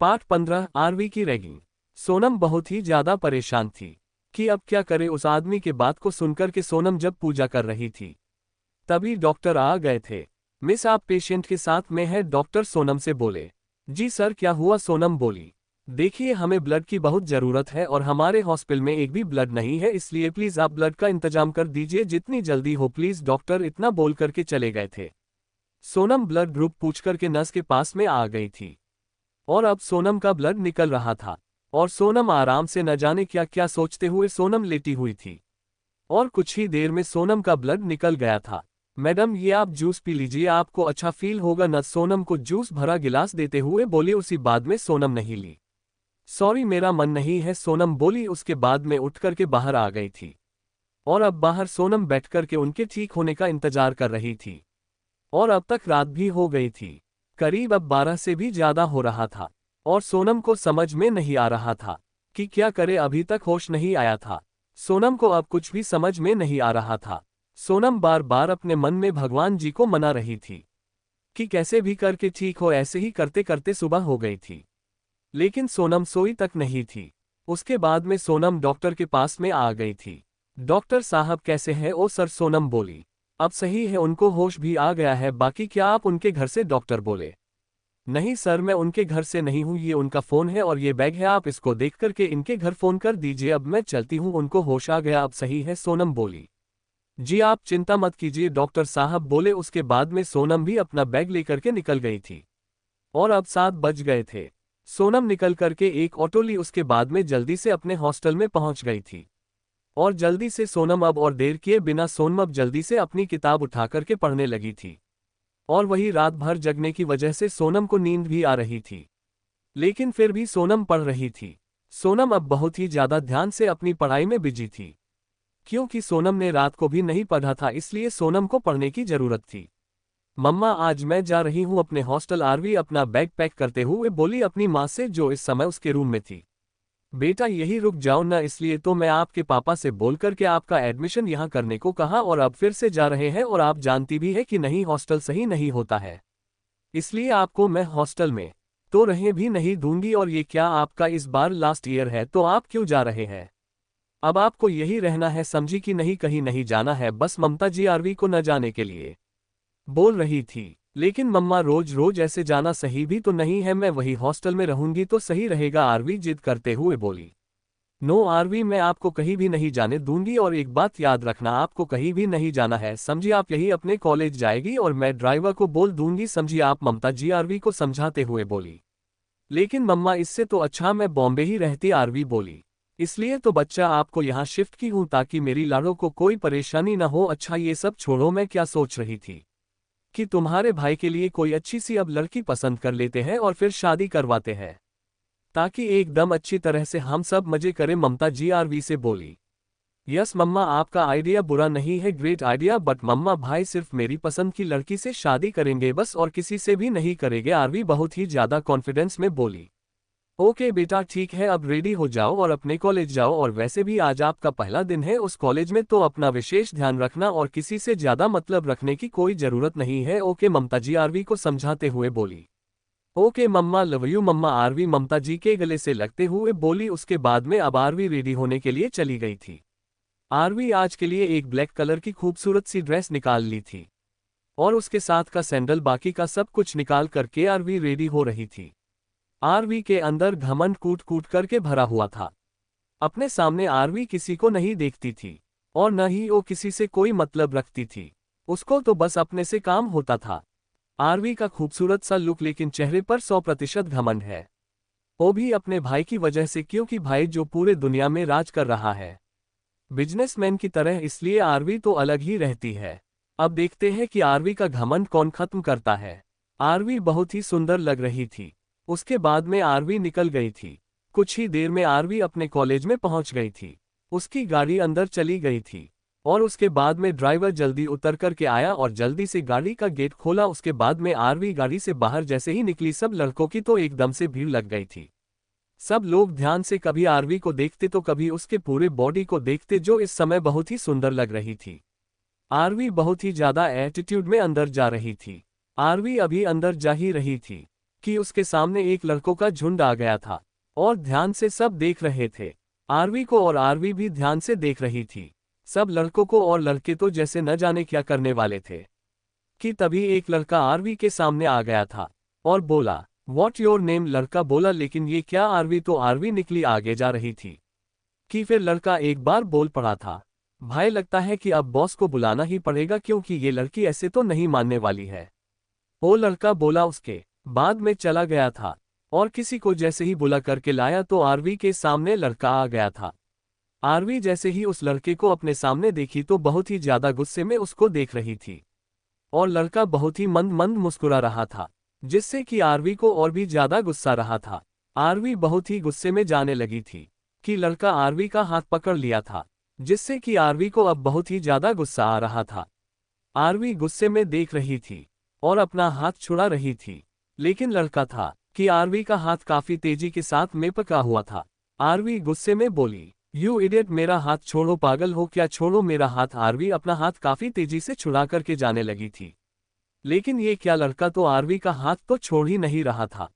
Part 15 RV की ragging. Sonam बहुत ही ज्यादा परेशान थी कि अब क्या करे। उस आदमी के बात को सुनकर के सोनम जब पूजा कर रही थी तभी डॉक्टर आ गए थे। मिस आप पेशेंट के साथ में है, डॉक्टर सोनम से बोले। जी सर क्या हुआ, सोनम बोली। देखिए हमें ब्लड की बहुत जरूरत है और हमारे हॉस्पिटल में एक भी ब्लड नहीं है, इसलिए प्लीज आप ब्लड का इंतजाम कर दीजिए जितनी जल्दी हो प्लीज, डॉक्टर इतना बोल करके चले गए थे। सोनम ब्लड ग्रुप पूछ करके नर्स के पास में आ गई थी और अब सोनम का ब्लड निकल रहा था और सोनम आराम से न जाने क्या क्या सोचते हुए सोनम लेटी हुई थी और कुछ ही देर में सोनम का ब्लड निकल गया था। मैडम ये आप जूस पी लीजिए, आपको अच्छा फील होगा न, सोनम को जूस भरा गिलास देते हुए बोली। उसी बाद में सोनम नहीं ली। सॉरी मेरा मन नहीं है, सोनम बोली। उसके बाद में उठ करके बाहर आ गई थी और अब बाहर सोनम बैठ करके उनके ठीक होने का इंतजार कर रही थी और अब तक रात भी हो गई थी, करीब अब 12 से भी ज्यादा हो रहा था और सोनम को समझ में नहीं आ रहा था कि क्या करे। अभी तक होश नहीं आया था। सोनम को अब कुछ भी समझ में नहीं आ रहा था। सोनम बार बार अपने मन में भगवान जी को मना रही थी कि कैसे भी करके ठीक हो। ऐसे ही करते करते सुबह हो गई थी लेकिन सोनम सोई तक नहीं थी। उसके बाद में सोनम डॉक्टर के पास में आ गई थी। डॉक्टर साहब कैसे हैं? ओ सर, सोनम बोली। अब सही है, उनको होश भी आ गया है। बाकी क्या आप उनके घर से? डॉक्टर बोले। नहीं सर मैं उनके घर से नहीं हूँ, ये उनका फोन है और ये बैग है, आप इसको देख करके इनके घर फोन कर दीजिए। अब मैं चलती हूँ, उनको होश आ गया, अब सही है, सोनम बोली। जी आप चिंता मत कीजिए, डॉक्टर साहब बोले। उसके बाद में सोनम भी अपना बैग लेकर के निकल गई थी और अब 7 बज गए थे। सोनम निकल करके एक ऑटो ली, उसके बाद में जल्दी से अपने हॉस्टल में पहुंच गई थी और जल्दी से सोनम अब और देर किए बिना सोनम अब जल्दी से अपनी किताब उठा करके पढ़ने लगी थी और वही रात भर जगने की वजह से सोनम को नींद भी आ रही थी लेकिन फिर भी सोनम पढ़ रही थी। सोनम अब बहुत ही ज्यादा ध्यान से अपनी पढ़ाई में बिजी थी क्योंकि सोनम ने रात को भी नहीं पढ़ा था, इसलिए सोनम को पढ़ने की जरूरत थी। मम्मा आज मैं जा रही हूँ अपने हॉस्टल, आरवी अपना बैग पैक करते हुए बोली अपनी माँ से जो इस समय उसके रूम में थी। बेटा यही रुक जाओ ना, इसलिए तो मैं आपके पापा से बोल करके आपका एडमिशन यहाँ करने को कहा और अब फिर से जा रहे हैं और आप जानती भी है कि नहीं हॉस्टल सही नहीं होता है, इसलिए आपको मैं हॉस्टल में तो रहे भी नहीं दूंगी। और ये क्या आपका इस बार लास्ट ईयर है तो आप क्यों जा रहे हैं? अब आपको यही रहना है, समझी कि नहीं? कहीं नहीं जाना है, बस ममता जी आरवी को न जाने के लिए बोल रही थी। लेकिन मम्मा रोज रोज ऐसे जाना सही भी तो नहीं है, मैं वही हॉस्टल में रहूंगी तो सही रहेगा, आरवी जिद करते हुए बोली। नो आरवी मैं आपको कहीं भी नहीं जाने दूंगी और एक बात याद रखना, आपको कहीं भी नहीं जाना है, समझी? आप यही अपने कॉलेज जाएगी और मैं ड्राइवर को बोल दूंगी, समझी आप? ममता जी आरवी को समझाते हुए बोली। लेकिन मम्मा इससे तो अच्छा मैं बॉम्बे ही रहती, आरवी बोली। इसलिए तो बच्चा आपको यहाँ शिफ्ट की हूँ ताकि मेरी लाड़ों को कोई परेशानी न हो। अच्छा ये सब छोड़ो, मैं क्या सोच रही थी कि तुम्हारे भाई के लिए कोई अच्छी सी अब लड़की पसंद कर लेते हैं और फिर शादी करवाते हैं ताकि एकदम अच्छी तरह से हम सब मजे करें, ममता जी आरवी से बोली। यस मम्मा आपका आइडिया बुरा नहीं है, ग्रेट आइडिया, बट मम्मा भाई सिर्फ मेरी पसंद की लड़की से शादी करेंगे बस और किसी से भी नहीं करेंगे, आरवी बहुत ही ज्यादा कॉन्फिडेंस में बोली। ओके बेटा ठीक है, अब रेडी हो जाओ और अपने कॉलेज जाओ, और वैसे भी आज आपका पहला दिन है उस कॉलेज में तो अपना विशेष ध्यान रखना और किसी से ज्यादा मतलब रखने की कोई जरूरत नहीं है। ओके ममता जी आरवी को समझाते हुए बोली। Okay mamma love you mamma, Aarvi Mamta ji के गले से लगते हुए बोली। उसके बाद में अब आरवी रेडी होने के लिए चली गई थी। आरवी आज के लिए एक ब्लैक कलर की खूबसूरत सी ड्रेस निकाल ली थी और उसके साथ का सैंडल, बाकी का सब कुछ निकाल करके आरवी रेडी हो रही थी। आरवी के अंदर घमंड कूट कूट करके भरा हुआ था। अपने सामने आरवी किसी को नहीं देखती थी और न ही वो किसी से कोई मतलब रखती थी, उसको तो बस अपने से काम होता था। आरवी का खूबसूरत सा लुक, लेकिन चेहरे पर 100% घमंड है, वो भी अपने भाई की वजह से, क्योंकि भाई जो पूरे दुनिया में राज कर रहा है बिजनेसमैन की तरह, इसलिए आरवी तो अलग ही रहती है। अब देखते हैं कि आरवी का घमंड कौन खत्म करता है। आरवी बहुत ही सुंदर लग रही थी। उसके बाद में आरवी निकल गई थी। कुछ ही देर में आरवी अपने कॉलेज में पहुंच गई थी। उसकी गाड़ी अंदर चली गई थी और उसके बाद में ड्राइवर जल्दी उतर करके आया और जल्दी से गाड़ी का गेट खोला। उसके बाद में आरवी गाड़ी से बाहर जैसे ही निकली, सब लड़कों की तो एकदम से भीड़ लग गई थी। सब लोग ध्यान से कभी आरवी को देखते तो कभी उसके पूरे बॉडी को देखते, जो इस समय बहुत ही सुंदर लग रही थी। आरवी बहुत ही ज्यादा एटीट्यूड में अंदर जा रही थी। आरवी अभी अंदर जा ही रही थी कि उसके सामने एक लड़कों का झुंड आ गया था और ध्यान से सब देख रहे थे। आरवी को और आरवी भी ध्यान से देख रही थी। सब लड़कों को और लड़के तो जैसे न जाने क्या करने वाले थे कि तभी एक लड़का आरवी के सामने आ गया था और बोला, व्हाट योर नेम? लड़का बोला, लेकिन ये क्या आरवी? तो आरवी निकली आगे जा रही थी कि फिर लड़का एक बार बोल पड़ा था, भाई लगता है कि अब बॉस को बुलाना ही पड़ेगा क्योंकि ये लड़की ऐसे तो नहीं मानने वाली है। वो लड़का बोला, उसके बाद में चला गया था और किसी को जैसे ही बुला करके लाया तो आरवी के सामने लड़का आ गया था। आरवी जैसे ही उस लड़के को अपने सामने देखी तो बहुत ही ज्यादा गुस्से में उसको देख रही थी और लड़का बहुत ही मंद मंद मुस्कुरा रहा था, जिससे कि आरवी को और भी ज्यादा गुस्सा रहा था। आरवी बहुत ही गुस्से में जाने लगी थी कि लड़का आरवी का हाथ पकड़ लिया था, जिससे कि आरवी को अब बहुत ही ज्यादा गुस्सा आ रहा था। आरवी गुस्से में देख रही थी और अपना हाथ छुड़ा रही थी, लेकिन लड़का था कि आरवी का हाथ काफी तेजी के साथ में पकड़ा हुआ था। आरवी गुस्से में बोली, यू इडियट, मेरा हाथ छोड़ो, पागल हो क्या? छोड़ो मेरा हाथ। आरवी अपना हाथ काफी तेजी से छुड़ा करके जाने लगी थी, लेकिन ये क्या, लड़का तो आरवी का हाथ तो छोड़ ही नहीं रहा था।